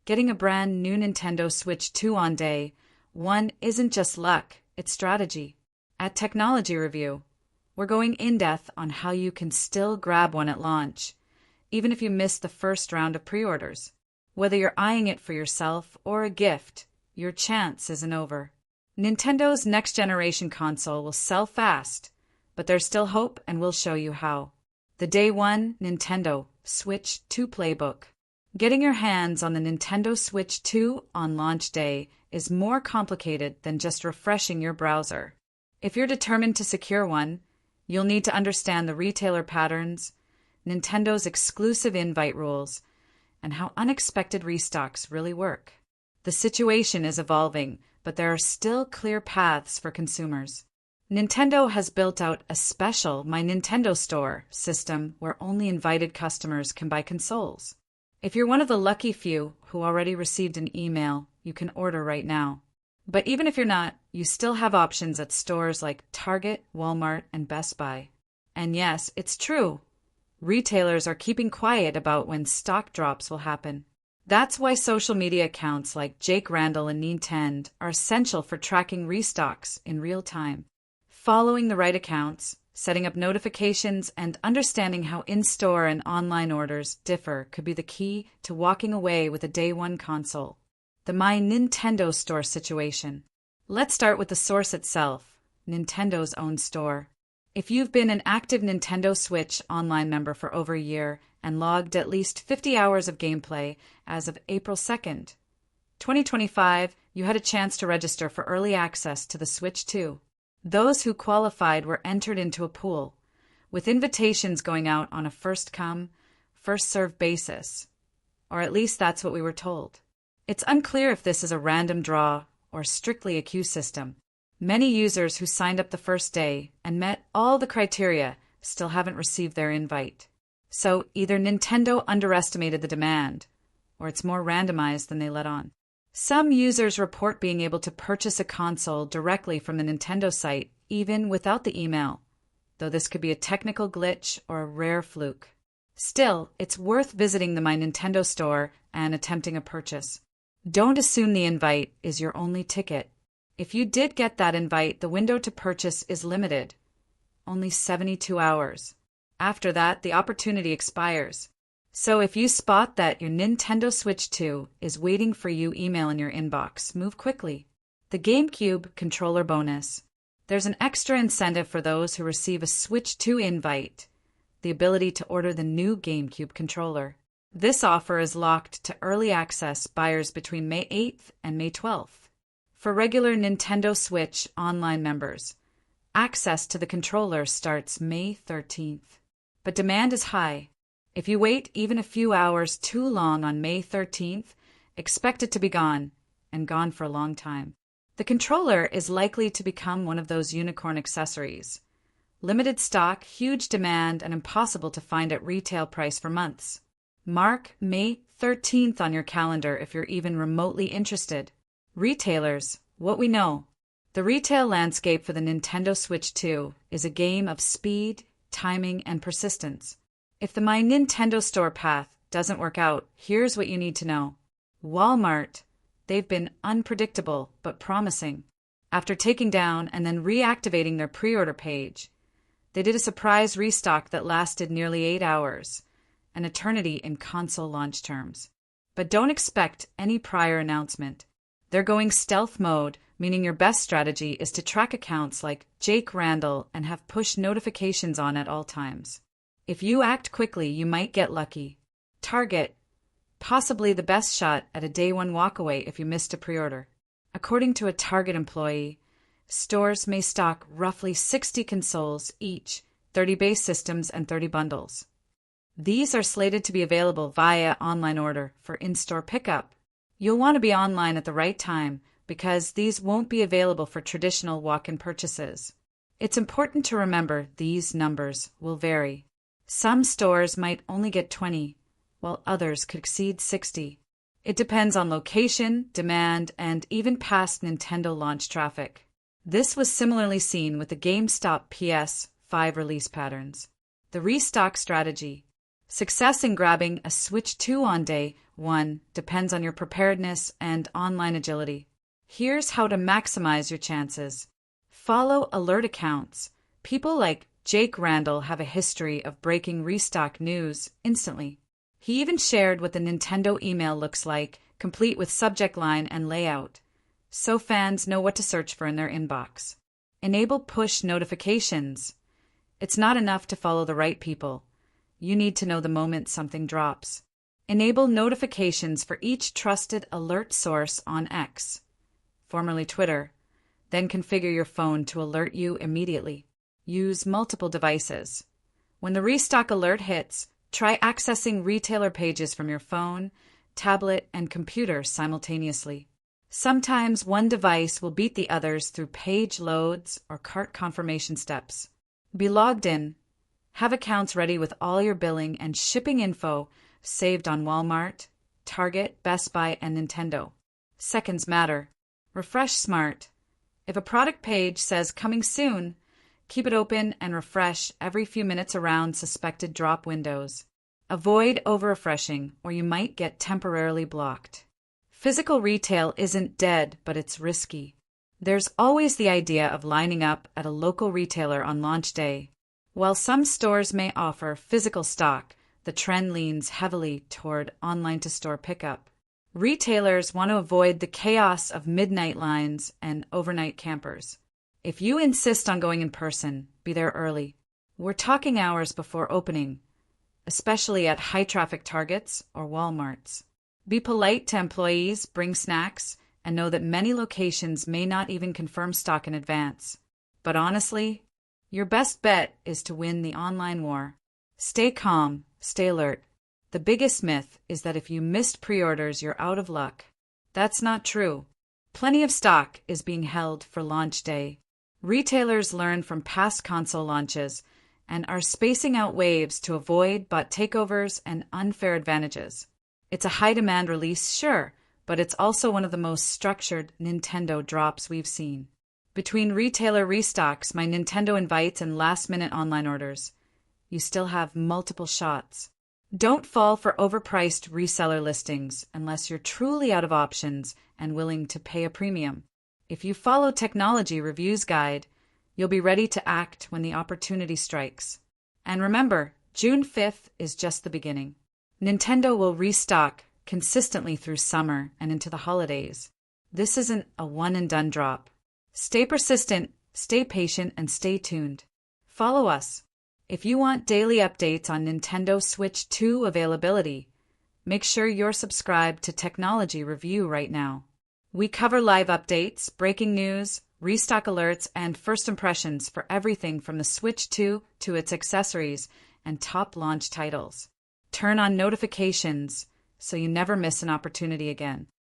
Getting a brand new Nintendo Switch 2 on day one isn't just luck, it's strategy. At Technology Review, we're going in-depth on how you can still grab one at launch, even if you missed the first round of pre-orders. Whether you're eyeing it for yourself or a gift, your chance isn't over. Nintendo's next-generation console will sell fast, but there's still hope, and we'll show you how. The Day 1 Nintendo Switch 2 Playbook. Getting your hands on the Nintendo Switch 2 on launch day is more complicated than just refreshing your browser. If you're determined to secure one, you'll need to understand the retailer patterns, Nintendo's exclusive invite rules, and how unexpected restocks really work. The situation is evolving, but there are still clear paths for consumers. Nintendo has built out a special My Nintendo Store system where only invited customers can buy consoles. If you're one of the lucky few who already received an email, you can order right now. But even if you're not, you still have options at stores like Target, Walmart, and Best Buy. And yes, it's true. Retailers are keeping quiet about when stock drops will happen. That's why social media accounts like Jake Randall and Nintendo are essential for tracking restocks in real time. Following the right accounts, setting up notifications, and understanding how in-store and online orders differ could be the key to walking away with a Day 1 console. The My Nintendo Store situation. Let's start with the source itself, Nintendo's own store. If you've been an active Nintendo Switch online member for over a year and logged at least 50 hours of gameplay as of April 2nd, 2025, you had a chance to register for early access to the Switch 2. Those who qualified were entered into a pool, with invitations going out on a first-come, first-served basis. Or at least that's what we were told. It's unclear if this is a random draw or strictly a queue system. Many users who signed up the first day and met all the criteria still haven't received their invite. So either Nintendo underestimated the demand, or it's more randomized than they let on. Some users report being able to purchase a console directly from the Nintendo site, even without the email, though this could be a technical glitch or a rare fluke. Still, it's worth visiting the My Nintendo Store and attempting a purchase. Don't assume the invite is your only ticket. If you did get that invite, the window to purchase is limited, only 72 hours. After that, the opportunity expires. So if you spot that your Nintendo Switch 2 is waiting for you email in your inbox, move quickly. The GameCube controller bonus. There's an extra incentive for those who receive a Switch 2 invite, the ability to order the new GameCube controller. This offer is locked to early access buyers between May 8th and May 12th. For regular Nintendo Switch online members, access to the controller starts May 13th. But demand is high. If you wait even a few hours too long on May 13th, expect it to be gone, and gone for a long time. The controller is likely to become one of those unicorn accessories. Limited stock, huge demand, and impossible to find at retail price for months. Mark May 13th on your calendar if you're even remotely interested. Retailers, what we know. The retail landscape for the Nintendo Switch 2 is a game of speed, timing, and persistence. If the My Nintendo Store path doesn't work out, here's what you need to know. Walmart, they've been unpredictable but promising. After taking down and then reactivating their pre-order page, they did a surprise restock that lasted nearly 8 hours, an eternity in console launch terms. But don't expect any prior announcement. They're going stealth mode, meaning your best strategy is to track accounts like Jake Randall and have push notifications on at all times. If you act quickly, you might get lucky. Target, possibly the best shot at a Day 1 walkaway if you missed a pre-order. According to a Target employee, stores may stock roughly 60 consoles each, 30 base systems and 30 bundles. These are slated to be available via online order for in-store pickup. You'll want to be online at the right time because these won't be available for traditional walk-in purchases. It's important to remember these numbers will vary. Some stores might only get 20, while others could exceed 60. It depends on location, demand, and even past Nintendo launch traffic. This was similarly seen with the GameStop PS5 release patterns. The restock strategy. Success in grabbing a Switch 2 on day one depends on your preparedness and online agility. Here's how to maximize your chances. Follow alert accounts. People like Jake Randall have a history of breaking restock news instantly. He even shared what the Nintendo email looks like, complete with subject line and layout, so fans know what to search for in their inbox. Enable push notifications. It's not enough to follow the right people. You need to know the moment something drops. Enable notifications for each trusted alert source on X, formerly Twitter. Then configure your phone to alert you immediately. Use multiple devices. When the restock alert hits, try accessing retailer pages from your phone, tablet, and computer simultaneously. Sometimes one device will beat the others through page loads or cart confirmation steps. Be logged in. Have accounts ready with all your billing and shipping info saved on Walmart, Target, Best Buy, and Nintendo. Seconds matter. Refresh smart. If a product page says coming soon, keep it open and refresh every few minutes around suspected drop windows. Avoid over-refreshing, or you might get temporarily blocked. Physical retail isn't dead, but it's risky. There's always the idea of lining up at a local retailer on launch day. While some stores may offer physical stock, the trend leans heavily toward online-to-store pickup. Retailers want to avoid the chaos of midnight lines and overnight campers. If you insist on going in person, be there early. We're talking hours before opening, especially at high-traffic Targets or Walmarts. Be polite to employees, bring snacks, and know that many locations may not even confirm stock in advance. But honestly, your best bet is to win the online war. Stay calm, stay alert. The biggest myth is that if you missed pre-orders, you're out of luck. That's not true. Plenty of stock is being held for launch day. Retailers learn from past console launches and are spacing out waves to avoid bot takeovers and unfair advantages. It's a high-demand release, sure, but it's also one of the most structured Nintendo drops we've seen. Between retailer restocks, my Nintendo invites, and last-minute online orders, you still have multiple shots. Don't fall for overpriced reseller listings unless you're truly out of options and willing to pay a premium. If you follow Technology Review's guide, you'll be ready to act when the opportunity strikes. And remember, June 5th is just the beginning. Nintendo will restock consistently through summer and into the holidays. This isn't a one-and-done drop. Stay persistent, stay patient, and stay tuned. Follow us. If you want daily updates on Nintendo Switch 2 availability, make sure you're subscribed to Technology Review right now. We cover live updates, breaking news, restock alerts, and first impressions for everything from the Switch 2 to its accessories and top launch titles. Turn on notifications so you never miss an opportunity again.